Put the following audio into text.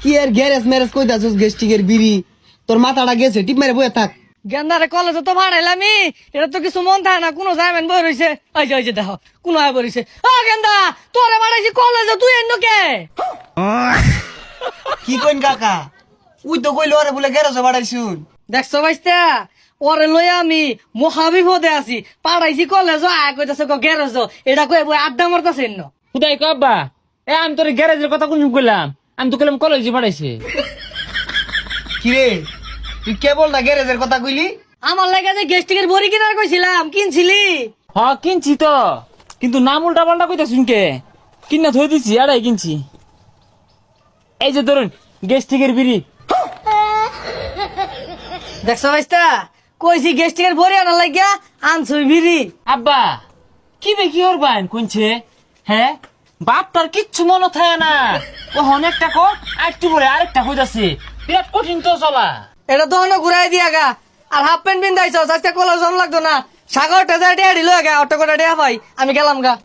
কি এর garage marriage কই দাছস গেস্টিকের বিড়ি তোর মাথাটা গেছে টিপ মেরে বয়ে থাক। গেন্দারে কলেজে তো ভাড়াইলামি, এটা তো কিছু মন থাকে না, কোনো যাইবেন বই রইছে। ওই যে দেখো কোন আয় বইছে। ও গেন্দা, তোরে ভাড়াইছি কলেজে, তুই এন্ন কে? কি কইন কাকা, উই তো কইলো আরে বলে গ্যারেজে বাড়াইছুন। দেখছো ভাইস্তা, ওরে লই আমি মহাবিপদে আছি, পাড়াইছি কলেজ আয় কইতাছে গ্যারেজ, এটা কই বই আড্ডা মারতাছে এন্ন। খুদাই কো আব্বা, আমি তোর গ্যারেজের কথা কোন কইলাম? আমি তো কইলাম কলেজে পড়াইছে। কি রে তুই কেবল না গ্যারেজের কথা কইলি? আমার লাগে যে গেস্টিকের বড়ি কিনার কইছিলাম, কিনছিলি? কিনছি তো, কিন্তু নাম উল্টা পাল্টা কইতা শুনকে কিনা থই দিছি, আড়াই কিনছি। এই যে ধরুন গেস্টিকের বিড়ি। দেখছো ভাইস্তা, কইছি গেস্টিকের বড়ি আনার লাগিয়া আনছুই বিড়ি। আব্বা কি বে কি হরবান কোনছে? হ্যাঁ বাপ তার কিচ্ছু মনে থাকে না, ও অনেকটা কো আরেকটু পরে আরেকটা কইতাছে, বিরাট কঠিন তো চলা। এটা তো অন্য ঘুরাই দিয়া গা, আর হাফ প্যান্ট পিন্দাইছ, আজকে কলেজ যাওয়া লাগতো না। সাগরটা যায় টিয়া দিল গা, অটো করে টিয়া পাই, আমি গেলাম গা।